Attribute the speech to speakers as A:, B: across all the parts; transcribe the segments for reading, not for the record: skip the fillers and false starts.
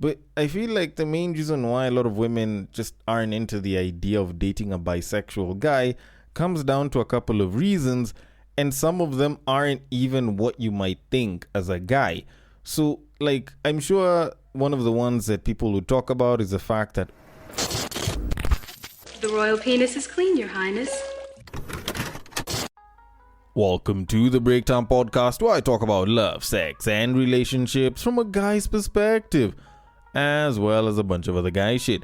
A: But I feel like the main reason why a lot of women just aren't into the idea of dating a bisexual guy comes down to a couple of reasons, and some of them aren't even what you might think as a guy. So, like, I'm sure one of the ones that people would talk about is the fact that
B: the royal penis is clean, Your Highness.
A: Welcome to the Breakdown Podcast, where I talk about love, sex, and relationships from a guy's perspective, as well as a bunch of other guy shit.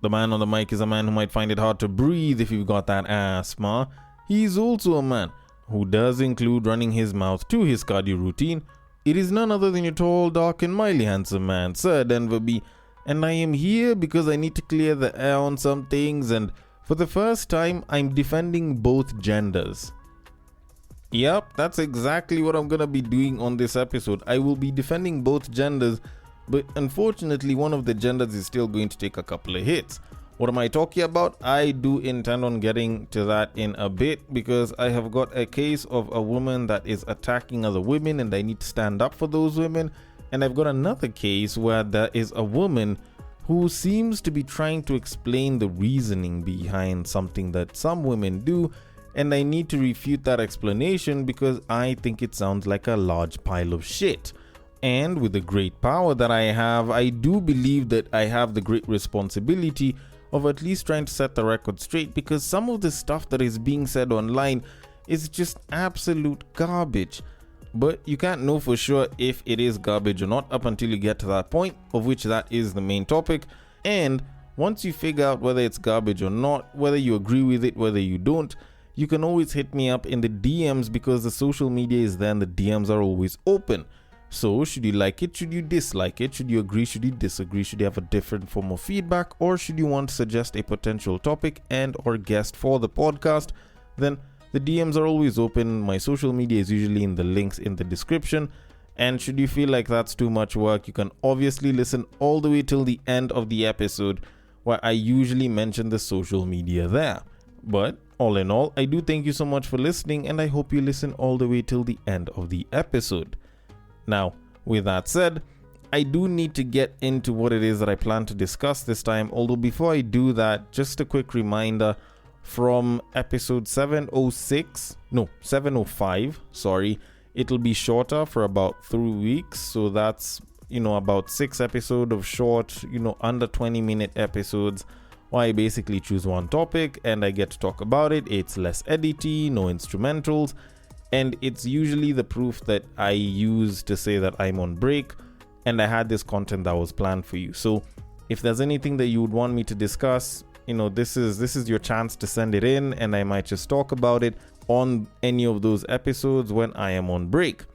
A: The man on the mic is a man who might find it hard to breathe if you've got that asthma. He's also a man who does include running his mouth to his cardio routine. It is none other than your tall, dark, and mildly handsome man, Sir Denver B. And I am here because I need to clear the air on some things, and for the first time, I'm defending both genders. Yep, that's exactly what I'm gonna be doing on this episode. I will be defending both genders, but unfortunately one of the genders is still going to take a couple of hits. What am I talking about? I do intend on getting to that in a bit, because I have got a case of a woman that is attacking other women and I need to stand up for those women. And I've got another case where there is a woman who seems to be trying to explain the reasoning behind something that some women do, and I need to refute that explanation because I think it sounds like a large pile of shit. And with the great power that I have, I do believe that I have the great responsibility of at least trying to set the record straight, because some of the stuff that is being said online is just absolute garbage. But you can't know for sure if it is garbage or not up until you get to that point, of which that is the main topic. And once you figure out whether it's garbage or not, whether you agree with it, whether you don't, you can always hit me up in the DMs, because the social media is there and the DMs are always open. So should you like it, should you dislike it, should you agree, should you disagree, should you have a different form of feedback, or should you want to suggest a potential topic and or guest for the podcast, then the DMs are always open. My social media is usually in the links in the description. And should you feel like that's too much work, you can obviously listen all the way till the end of the episode, where I usually mention the social media there. But all in all, I do thank you so much for listening, and I hope you listen all the way till the end of the episode. Now, with that said, I do need to get into what it is that I plan to discuss this time. Although before I do that, just a quick reminder from episode 705, it'll be shorter for about 3 weeks. So that's, about 6 episodes of short, under 20-minute episodes, where I basically choose one topic and I get to talk about it. It's less editing, no instrumentals. And it's usually the proof that I use to say that I'm on break and I had this content that was planned for you. So if there's anything that you would want me to discuss, this is your chance to send it in, and I might just talk about it on any of those episodes when I am on break.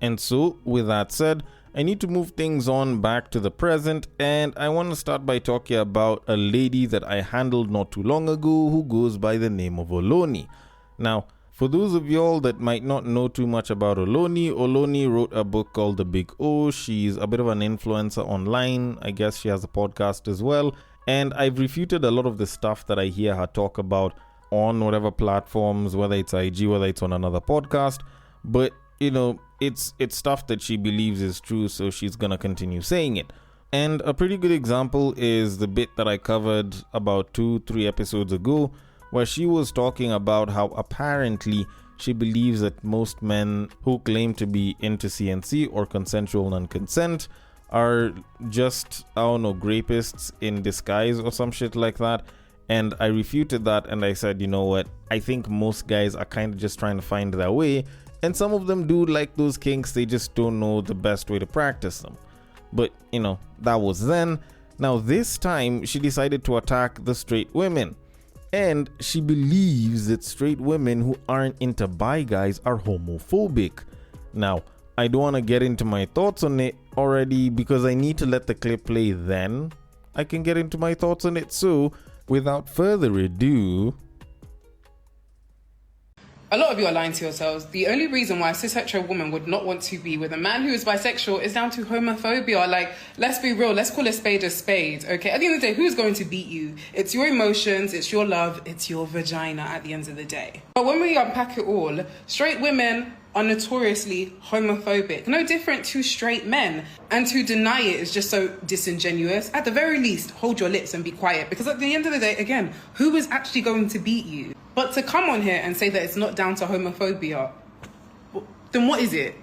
A: And so with that said, I need to move things on back to the present, and I want to start by talking about a lady that I handled not too long ago who goes by the name of Oloni. Now, for those of y'all that might not know too much about Oloni wrote a book called The Big O. She's a bit of an influencer online. I guess she has a podcast as well. And I've refuted a lot of the stuff that I hear her talk about on whatever platforms, whether it's IG, whether it's on another podcast. But, it's stuff that she believes is true, so she's going to continue saying it. And a pretty good example is the bit that I covered about 2-3 episodes ago, where she was talking about how apparently she believes that most men who claim to be into CNC or consensual non-consent are just, grapists in disguise or some shit like that. And I refuted that, and I said, you know what, I think most guys are kind of just trying to find their way, and some of them do like those kinks, they just don't know the best way to practice them. But, that was then. Now this time, she decided to attack the straight women. And she believes that straight women who aren't into bi guys are homophobic. Now, I don't want to get into my thoughts on it already because I need to let the clip play, then I can get into my thoughts on it. So, without further ado...
C: A lot of you are lying to yourselves. The only reason why a cis-hetero woman would not want to be with a man who is bisexual is down to homophobia. Like, let's be real. Let's call a spade, okay? At the end of the day, who's going to beat you? It's your emotions, it's your love, it's your vagina at the end of the day. But when we unpack it all, straight women are notoriously homophobic, no different to straight men. And to deny it is just so disingenuous. At the very least, hold your lips and be quiet, because at the end of the day, again, who is actually going to beat you? But to come on here and say that it's not down to homophobia, then what is it?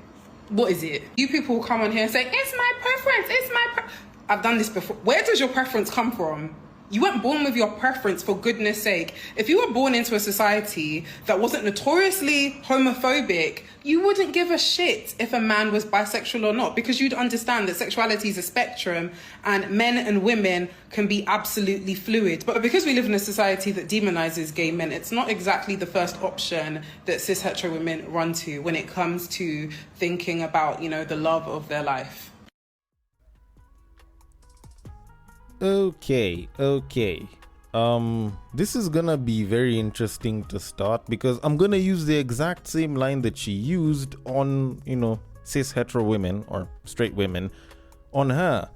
C: What is it? You people come on here and say, it's my preference, I've done this before. Where does your preference come from? You weren't born with your preference, for goodness sake. If you were born into a society that wasn't notoriously homophobic, you wouldn't give a shit if a man was bisexual or not, because you'd understand that sexuality is a spectrum and men and women can be absolutely fluid. But because we live in a society that demonizes gay men, it's not exactly the first option that cis hetero women run to when it comes to thinking about, the love of their life.
A: Okay. This is gonna be very interesting to start, because I'm gonna use the exact same line that she used on, cis hetero women or straight women on her.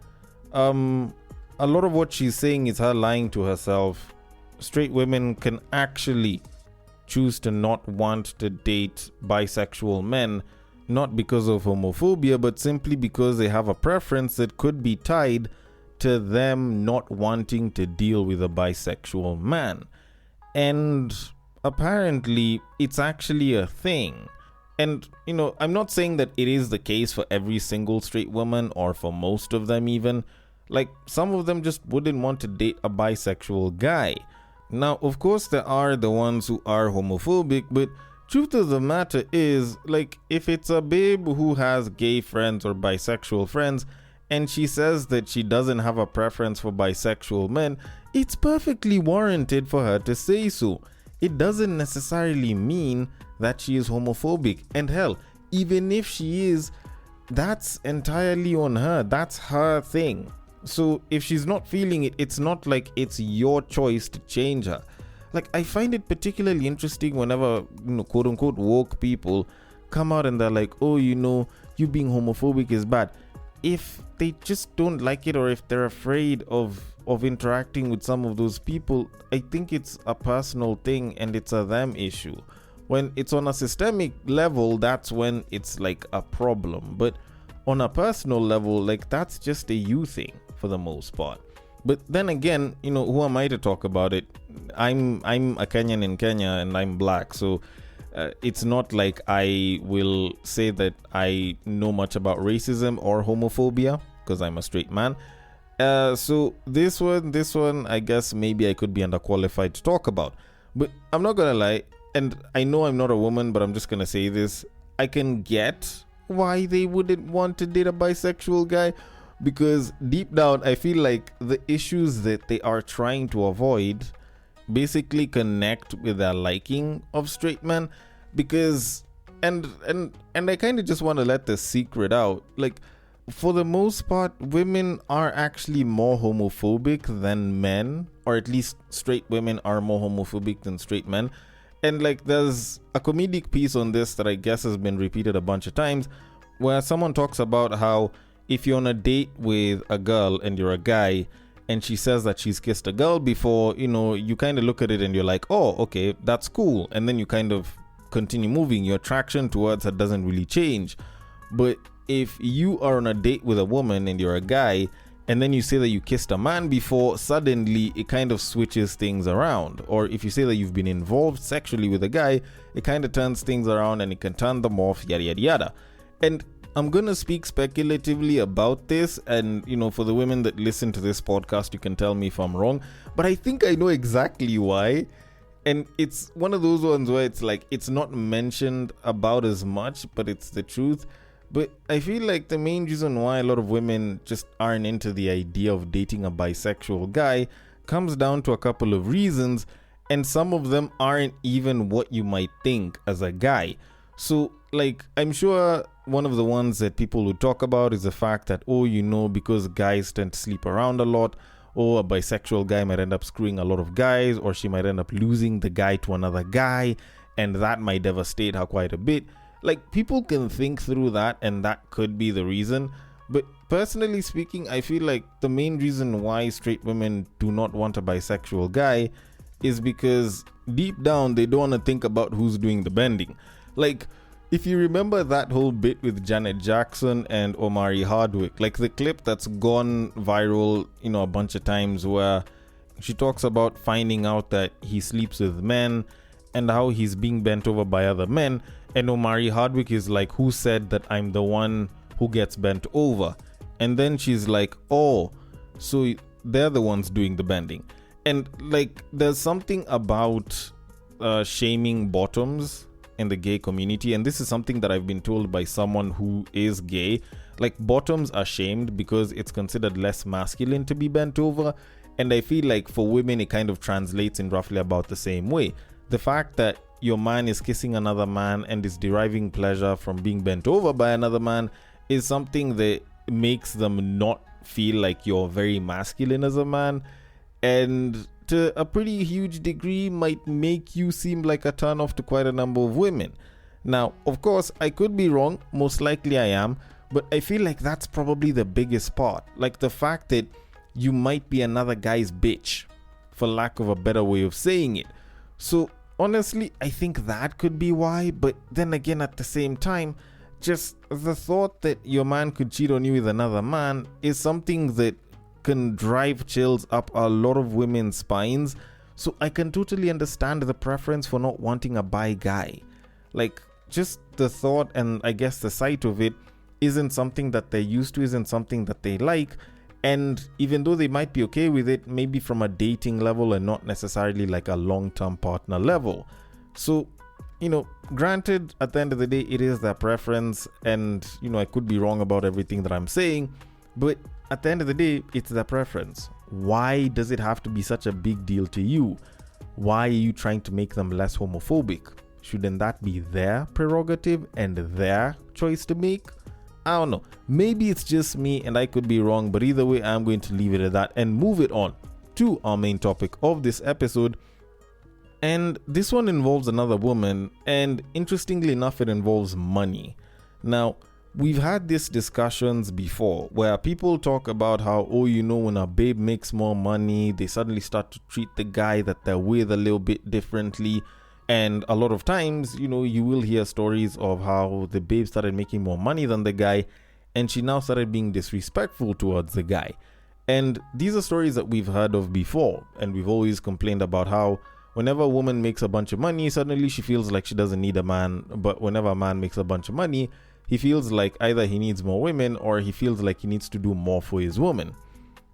A: A lot of what she's saying is her lying to herself. Straight women can actually choose to not want to date bisexual men, not because of homophobia, but simply because they have a preference that could be tied to them not wanting to deal with a bisexual man. And apparently it's actually a thing. And I'm not saying that it is the case for every single straight woman or for most of them even. Like, some of them just wouldn't want to date a bisexual guy. Now, of course, there are the ones who are homophobic, but truth of the matter is, like, if it's a babe who has gay friends or bisexual friends, and she says that she doesn't have a preference for bisexual men, it's perfectly warranted for her to say so. It doesn't necessarily mean that she is homophobic. And hell, even if she is, that's entirely on her. That's her thing. So if she's not feeling it, it's not like it's your choice to change her. Like, I find it particularly interesting whenever, quote unquote, woke people come out and they're like, oh, you being homophobic is bad. If they just don't like it, or if they're afraid of interacting with some of those people, I think it's a personal thing and it's a them issue. When it's on a systemic level, that's when it's like a problem. But on a personal level, like, that's just a you thing for the most part. But then again, who am I to talk about it? I'm a Kenyan in Kenya and I'm black, so it's not like I will say that I know much about racism or homophobia, because I'm a straight man. So this one, I guess maybe I could be underqualified to talk about. But I'm not gonna lie, and I know I'm not a woman, but I'm just gonna say this. I can get why they wouldn't want to date a bisexual guy, because deep down, I feel like the issues that they are trying to avoid basically connect with their liking of straight men. Because and I kind of just want to let the secret out, like, for the most part, women are actually more homophobic than men, or at least straight women are more homophobic than straight men. And like, there's a comedic piece on this that I guess has been repeated a bunch of times, where someone talks about how if you're on a date with a girl and you're a guy, and she says that she's kissed a girl before, you kind of look at it and you're like, oh, okay, that's cool. And then you kind of continue moving. Your attraction towards her doesn't really change. But if you are on a date with a woman and you're a guy, and then you say that you kissed a man before, suddenly it kind of switches things around. Or if you say that you've been involved sexually with a guy, it kind of turns things around and it can turn them off, yada yada yada. And I'm gonna speak speculatively about this, and for the women that listen to this podcast, you can tell me if I'm wrong, but I think I know exactly why. And it's one of those ones where it's like, it's not mentioned about as much, but it's the truth. But I feel like the main reason why a lot of women just aren't into the idea of dating a bisexual guy comes down to a couple of reasons, and some of them aren't even what you might think as a guy. So, like, I'm sure one of the ones that people would talk about is the fact that, because guys tend to sleep around a lot, or a bisexual guy might end up screwing a lot of guys, or she might end up losing the guy to another guy, and that might devastate her quite a bit. Like, people can think through that, and that could be the reason. But personally speaking, I feel like the main reason why straight women do not want a bisexual guy is because deep down they don't want to think about who's doing the bending. Like, if you remember that whole bit with Janet Jackson and Omari Hardwick, like the clip that's gone viral, a bunch of times, where she talks about finding out that he sleeps with men and how he's being bent over by other men. And Omari Hardwick is like, who said that I'm the one who gets bent over? And then she's like, oh, so they're the ones doing the bending. And like, there's something about shaming bottoms in the gay community, and this is something that I've been told by someone who is gay. Like, bottoms are shamed because it's considered less masculine to be bent over, and I feel like for women it kind of translates in roughly about the same way. The fact that your man is kissing another man and is deriving pleasure from being bent over by another man is something that makes them not feel like you're very masculine as a man, and to a pretty huge degree might make you seem like a turn off to quite a number of women. Now, of course, I could be wrong, most likely I am, but I feel like that's probably the biggest part. Like the fact that you might be another guy's bitch, for lack of a better way of saying it. So honestly, I think that could be why, but then again, at the same time, just the thought that your man could cheat on you with another man is something that can drive chills up a lot of women's spines. So I can totally understand the preference for not wanting a bi guy. Like, just the thought and I guess the sight of it isn't something that they're used to, isn't something that they like. And even though they might be okay with it, maybe from a dating level and not necessarily like a long-term partner level. So, granted, at the end of the day, it is their preference, and I could be wrong about everything that I'm saying, but at the end of the day, it's their preference. Why does it have to be such a big deal to you? Why are you trying to make them less homophobic? Shouldn't that be their prerogative and their choice to make? I don't know. Maybe it's just me and I could be wrong, but either way, I'm going to leave it at that and move it on to our main topic of this episode. And this one involves another woman, and interestingly enough, it involves money. Now, we've had these discussions before where people talk about how, when a babe makes more money, they suddenly start to treat the guy that they're with a little bit differently. And a lot of times, you will hear stories of how the babe started making more money than the guy, and she now started being disrespectful towards the guy. And these are stories that we've heard of before, and we've always complained about how whenever a woman makes a bunch of money, suddenly she feels like she doesn't need a man. But whenever a man makes a bunch of money, he feels like either he needs more women or he feels like he needs to do more for his woman.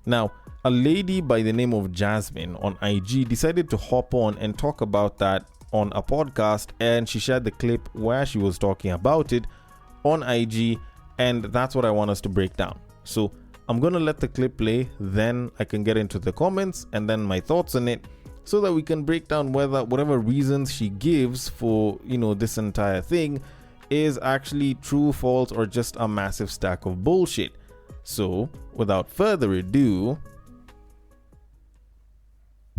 A: Now, a lady by the name of Jasmine on IG decided to hop on and talk about that on a podcast, and she shared the clip where she was talking about it on IG, and that's what I want us to break down. So I'm going to let the clip play, then I can get into the comments and then my thoughts on it, so that we can break down whether whatever reasons she gives for, this entire thing is actually true, false, or just a massive stack of bullshit. So, without further ado,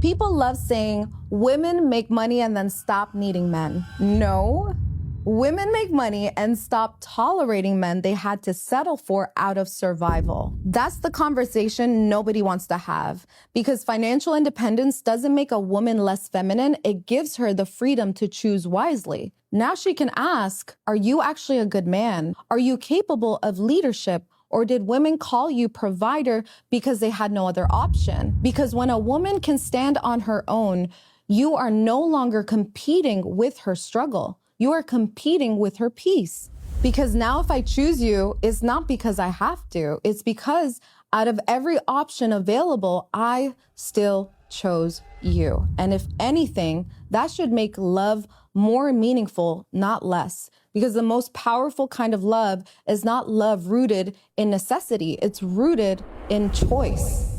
D: people love saying women make money and then stop needing men. No. Women make money and stop tolerating men they had to settle for out of survival. That's the conversation nobody wants to have, because financial independence doesn't make a woman less feminine. It gives her the freedom to choose wisely. Now she can ask, are you actually a good man? Are you capable of leadership? Or did women call you provider because they had no other option? Because when a woman can stand on her own, you are no longer competing with her struggle. You are competing with her peace. Because now if I choose you, it's not because I have to. It's because out of every option available, I still chose you. And if anything, that should make love more meaningful, not less. Because the most powerful kind of love is not love rooted in necessity. It's rooted in choice.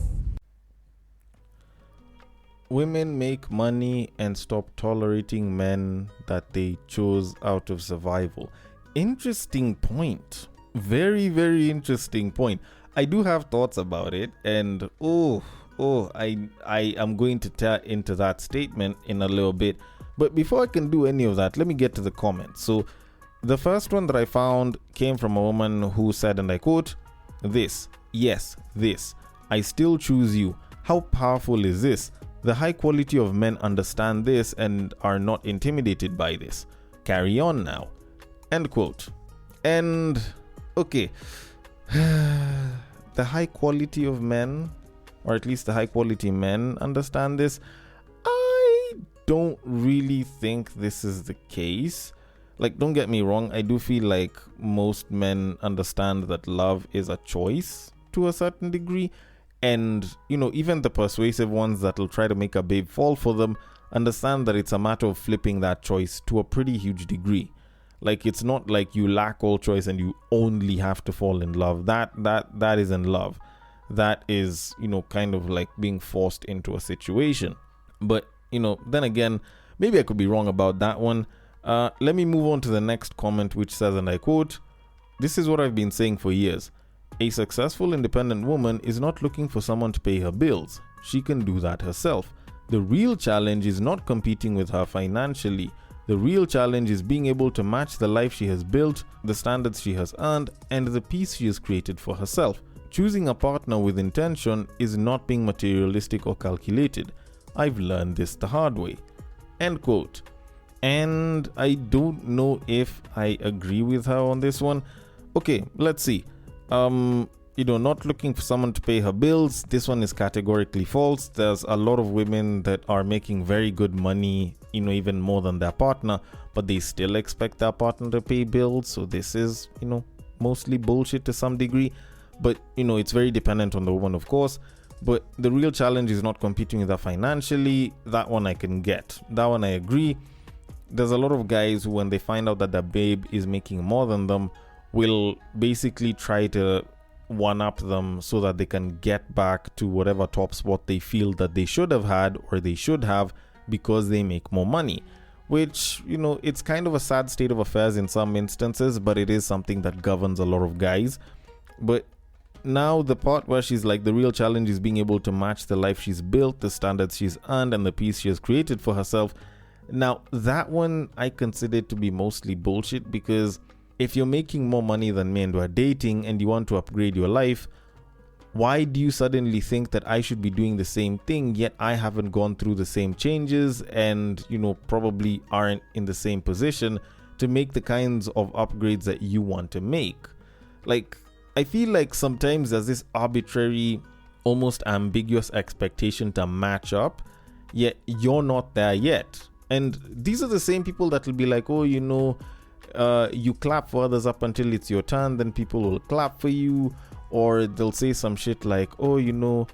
A: women make money and stop tolerating men that they chose out of survival. Interesting point. Very, very interesting point. I do have thoughts about it, and I am going to tear into that statement in a little bit. But before I can do any of that, let me get to the comments. So the first one that I found came from a woman who said, and I quote, "This, yes, this, I still choose you. How powerful is this? The high quality of men understand this and are not intimidated by this. Carry on now." End quote. And okay, the high quality of men, or at least the high quality men, understand this. I don't really think this is the case. Like, don't get me wrong, I do feel like most men understand that love is a choice to a certain degree. And, even the persuasive ones that'll try to make a babe fall for them understand that it's a matter of flipping that choice to a pretty huge degree. Like, it's not like you lack all choice and you only have to fall in love. That isn't love. That is, kind of like being forced into a situation. But, then again, maybe I could be wrong about that one. Let me move on to the next comment, which says, and I quote, "This is what I've been saying for years. A successful independent woman is not looking for someone to pay her bills. She can do that herself. The real challenge is not competing with her financially. The real challenge is being able to match the life she has built, the standards she has earned, and the peace she has created for herself. Choosing a partner with intention is not being materialistic or calculated. I've learned this the hard way." End quote. And I don't know if I agree with her on this one. Okay, let's see. Not looking for someone to pay her bills. This one is categorically false. There's a lot of women that are making very good money, even more than their partner, but they still expect their partner to pay bills. So this is, mostly bullshit to some degree. But, it's very dependent on the woman, of course. But the real challenge is not competing with her financially. That one I can get. That one I agree. There's a lot of guys who, when they find out that their babe is making more than them, will basically try to one-up them so that they can get back to whatever top spot they feel that they should have had or they should have because they make more money. Which, it's kind of a sad state of affairs in some instances, but it is something that governs a lot of guys. But now the part where she's like, the real challenge is being able to match the life she's built, the standards she's earned, and the peace she has created for herself. Now, that one I consider to be mostly bullshit, because if you're making more money than me and we're dating and you want to upgrade your life, why do you suddenly think that I should be doing the same thing, yet I haven't gone through the same changes and, probably aren't in the same position to make the kinds of upgrades that you want to make? Like, I feel like sometimes there's this arbitrary, almost ambiguous expectation to match up, yet you're not there yet. And these are the same people that will be like, oh, you clap for others up until it's your turn, then people will clap for you. Or they'll say some shit like, oh,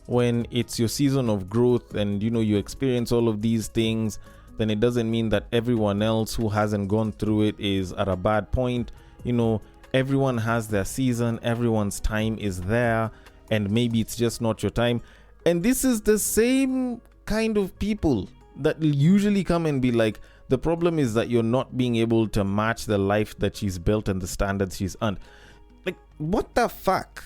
A: when it's your season of growth and, you experience all of these things, then it doesn't mean that everyone else who hasn't gone through it is at a bad point. Everyone has their season, everyone's time is there, and maybe it's just not your time. And this is the same kind of people that usually come and be like, the problem is that you're not being able to match the life that she's built and the standards she's earned. Like, what the fuck?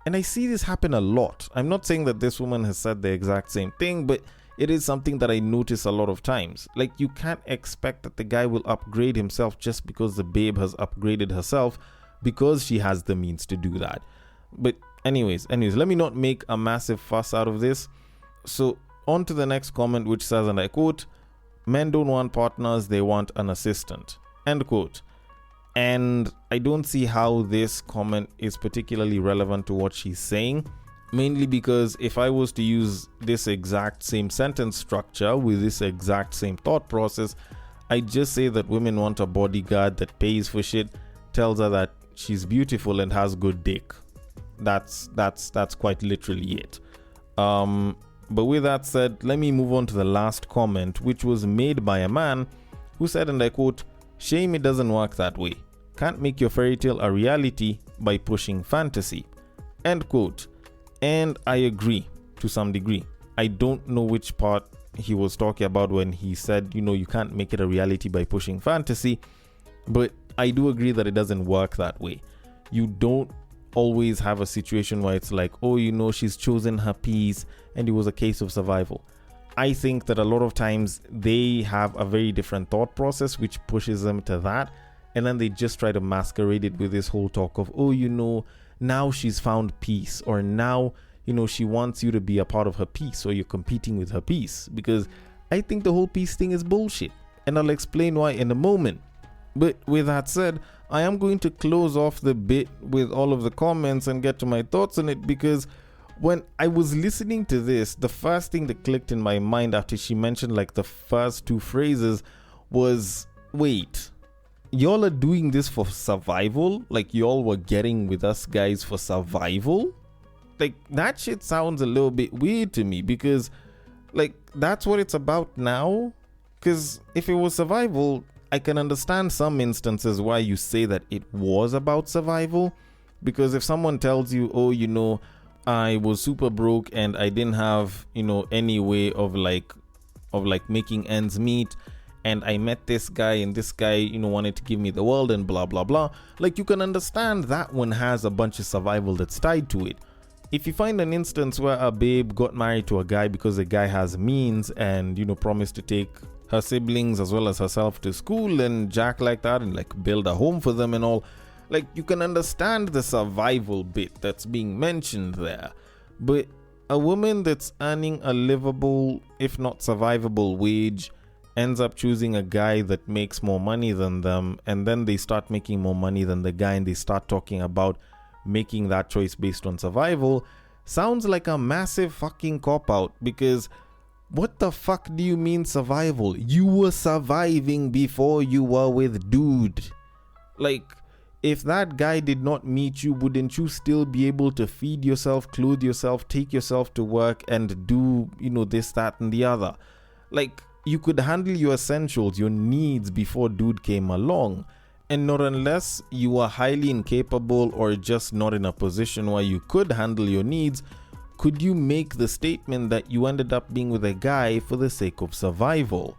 A: And I see this happen a lot. I'm not saying that this woman has said the exact same thing, but it is something that I notice a lot of times. Like, you can't expect that the guy will upgrade himself just because the babe has upgraded herself, because she has the means to do that. But anyways, let me not make a massive fuss out of this. So on to the next comment, which says, and I quote, "Men don't want partners, they want an assistant." End quote. And I don't see how this comment is particularly relevant to what she's saying, mainly because if I was to use this exact same sentence structure with this exact same thought process, I'd just say that women want a bodyguard that pays for shit, tells her that she's beautiful and has good dick. That's quite literally it. But with that said, let me move on to the last comment, which was made by a man who said, and I quote, "Shame it doesn't work that way. Can't make your fairy tale a reality by pushing fantasy." End quote. And I agree to some degree. I don't know which part he was talking about when he said, you can't make it a reality by pushing fantasy, but I do agree that it doesn't work that way. You don't always have a situation where it's like, oh, she's chosen her peace and it was a case of survival. I think that a lot of times they have a very different thought process which pushes them to that, and then they just try to masquerade it with this whole talk of, oh, now she's found peace, or now she wants you to be a part of her peace, or you're competing with her peace. Because I think the whole peace thing is bullshit, and I'll explain why in a moment. But with that said, I am going to close off the bit with all of the comments and get to my thoughts on it, because when I was listening to this, the first thing that clicked in my mind after she mentioned like the first two phrases was, wait, y'all are doing this for survival? Like y'all were getting with us guys for survival? Like that shit sounds a little bit weird to me, because like that's what it's about now. Because if it was survival, I can understand some instances why you say that it was about survival. Because if someone tells you, oh, you know, I was super broke and I didn't have, you know, any way of making ends meet, and I met this guy and this guy, you know, wanted to give me the world and blah blah blah, like you can understand that one has a bunch of survival that's tied to it. If you find an instance where a babe got married to a guy because the guy has means and, you know, promised to take her siblings as well as herself to school and jack like that and like build a home for them and all, like you can understand the survival bit that's being mentioned there. But a woman that's earning a livable, if not survivable wage, ends up choosing a guy that makes more money than them, and then they start making more money than the guy and they start talking about making that choice based on survival, sounds like a massive fucking cop-out. Because what the fuck do you mean survival? You were surviving before you were with dude. Like, if that guy did not meet you, wouldn't you still be able to feed yourself, clothe yourself, take yourself to work and do, you know, this, that and the other? Like, you could handle your essentials, your needs before dude came along. And not unless you are highly incapable or just not in a position where you could handle your needs, could you make the statement that you ended up being with a guy for the sake of survival.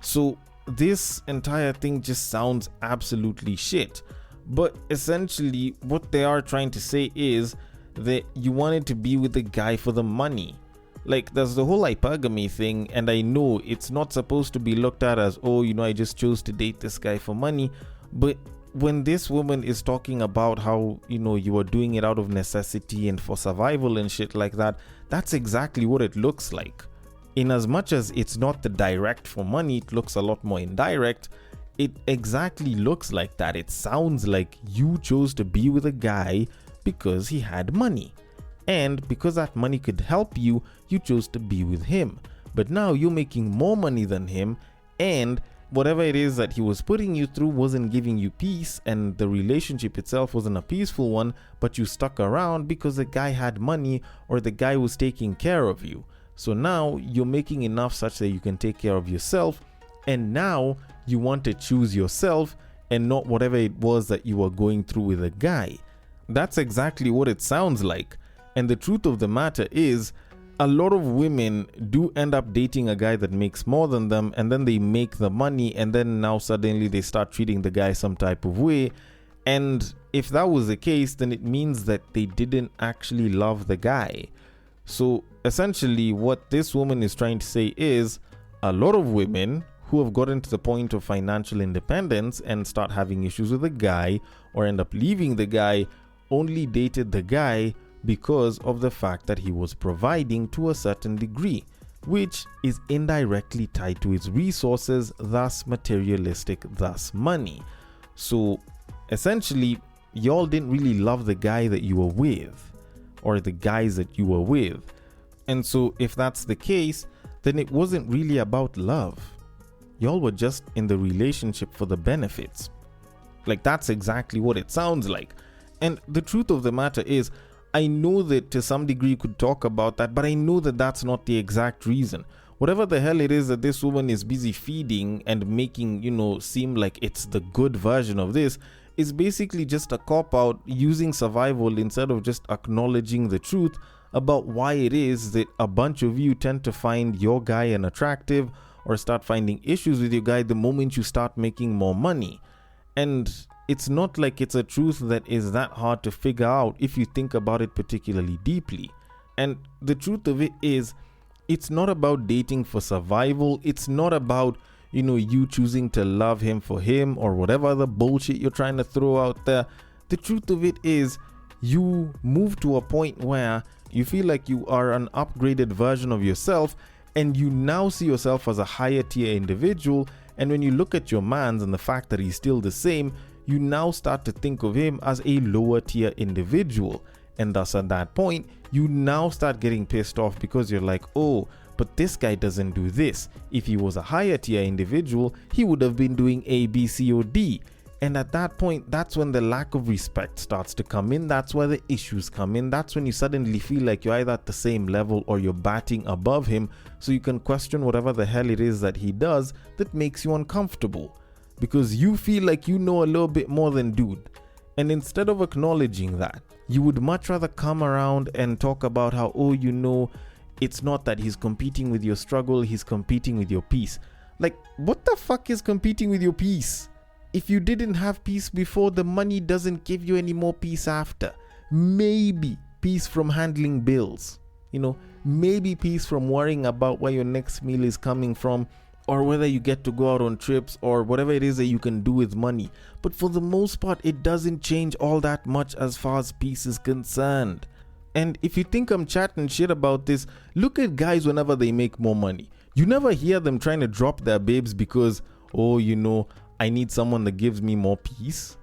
A: So this entire thing just sounds absolutely shit. But essentially what they are trying to say is that you wanted to be with the guy for the money. Like, there's the whole hypergamy thing, and I know it's not supposed to be looked at as, oh, you know, I just chose to date this guy for money. But when this woman is talking about how, you know, you are doing it out of necessity and for survival and shit like that, that's exactly what it looks like. In as much as it's not the direct for money, it looks a lot more indirect. It exactly looks like that. It sounds like you chose to be with a guy because he had money. And because that money could help you, you chose to be with him. But now you're making more money than him, and whatever it is that he was putting you through wasn't giving you peace, and the relationship itself wasn't a peaceful one, but you stuck around because the guy had money or the guy was taking care of you. So now you're making enough such that you can take care of yourself, and now you want to choose yourself and not whatever it was that you were going through with a guy. That's exactly what it sounds like. And the truth of the matter is, a lot of women do end up dating a guy that makes more than them, and then they make the money, and then now suddenly they start treating the guy some type of way. And if that was the case, then it means that they didn't actually love the guy. So essentially what this woman is trying to say is, a lot of women who have gotten to the point of financial independence and start having issues with the guy or end up leaving the guy only dated the guy because of the fact that he was providing to a certain degree, which is indirectly tied to his resources, thus materialistic, thus money. So essentially, y'all didn't really love the guy that you were with, or the guys that you were with. And so if that's the case, then it wasn't really about love. Y'all were just in the relationship for the benefits. Like, that's exactly what it sounds like. And the truth of the matter is, I know that to some degree you could talk about that, but I know that that's not the exact reason. Whatever the hell it is that this woman is busy feeding and making, you know, seem like it's the good version of this, is basically just a cop-out using survival instead of just acknowledging the truth about why it is that a bunch of you tend to find your guy unattractive or start finding issues with your guy the moment you start making more money. And it's not like it's a truth that is that hard to figure out if you think about it particularly deeply. And the truth of it is, it's not about dating for survival. It's not about, you know, you choosing to love him for him or whatever other bullshit you're trying to throw out there. The truth of it is, you move to a point where you feel like you are an upgraded version of yourself, and you now see yourself as a higher tier individual, And when you look at your man's and the fact that he's still the same, you now start to think of him as a lower tier individual. And thus at that point, you now start getting pissed off because you're like, oh, but this guy doesn't do this. If he was a higher tier individual, he would have been doing A, B, C, or D. And at that point, that's when the lack of respect starts to come in. That's where the issues come in. That's when you suddenly feel like you're either at the same level or you're batting above him. So you can question whatever the hell it is that he does that makes you uncomfortable. Because you feel like you know a little bit more than dude. And instead of acknowledging that, you would much rather come around and talk about how, oh, you know, it's not that he's competing with your struggle, he's competing with your peace. Like, what the fuck is competing with your peace? If you didn't have peace before, the money doesn't give you any more peace after. Maybe peace from handling bills. You know, maybe peace from worrying about where your next meal is coming from, or whether you get to go out on trips, or whatever it is that you can do with money. But for the most part, it doesn't change all that much as far as peace is concerned. And if you think I'm chatting shit about this, look at guys whenever they make more money. You never hear them trying to drop their babes because, oh, you know, I need someone that gives me more peace.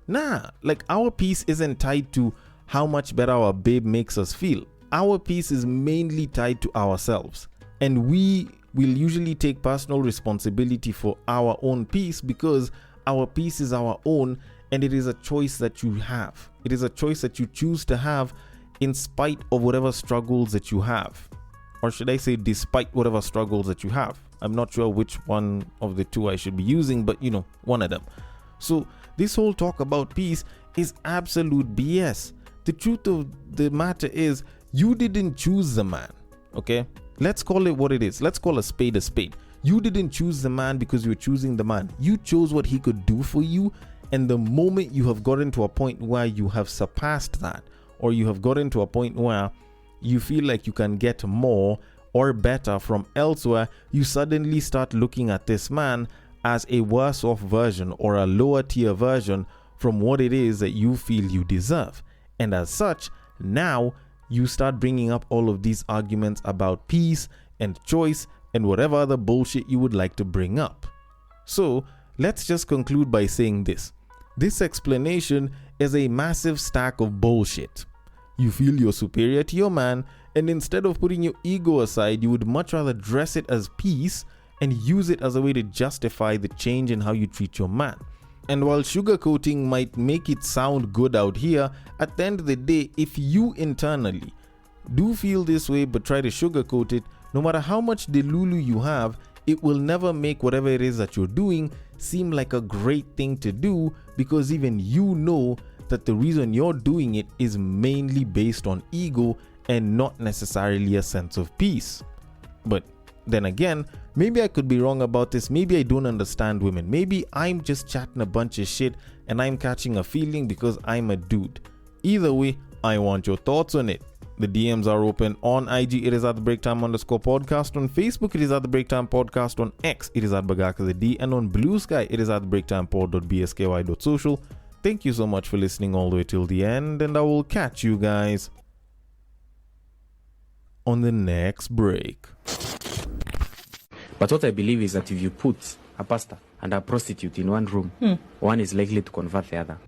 A: Nah, like our peace isn't tied to how much better our babe makes us feel. Our peace is mainly tied to ourselves. And we will usually take personal responsibility for our own peace because our peace is our own and it is a choice that you have. It is a choice that you choose to have in spite of whatever struggles that you have. Or should I say despite whatever struggles that you have. I'm not sure which one of the two I should be using, but you know, one of them. So this whole talk about peace is absolute BS. The truth of the matter is you didn't choose the man, okay? Let's call it what it is. Let's call a spade a spade. You didn't choose the man because you were choosing the man. You chose what he could do for you, and the moment you have gotten to a point where you have surpassed that, or you have gotten to a point where you feel like you can get more or better from elsewhere, you suddenly start looking at this man as a worse off version or a lower tier version from what it is that you feel you deserve. And as such, now you start bringing up all of these arguments about peace and choice and whatever other bullshit you would like to bring up. So let's just conclude by saying this. This explanation is a massive stack of bullshit. You feel you're superior to your man, and instead of putting your ego aside, you would much rather dress it as peace and use it as a way to justify the change in how you treat your man. And while sugarcoating might make it sound good out here, at the end of the day, if you internally do feel this way but try to sugarcoat it, no matter how much delulu you have, it will never make whatever it is that you're doing seem like a great thing to do, because even you know that the reason you're doing it is mainly based on ego and not necessarily a sense of peace. But then again, maybe I could be wrong about this. Maybe I don't understand women. Maybe I'm just chatting a bunch of shit and I'm catching a feeling because I'm a dude. Either way, I want your thoughts on it. The DMs are open. On IG, it is at the breaktime_podcast. On Facebook, it is at the breaktime podcast. On X, it is at bagakazd. And on Bluesky, it is at the breaktimepod.bsky.social. Thank you so much for listening all the way till the end, and I will catch you guys on the next break.
E: But what I believe is that if you put a pastor and a prostitute in one room, one is likely to convert the other.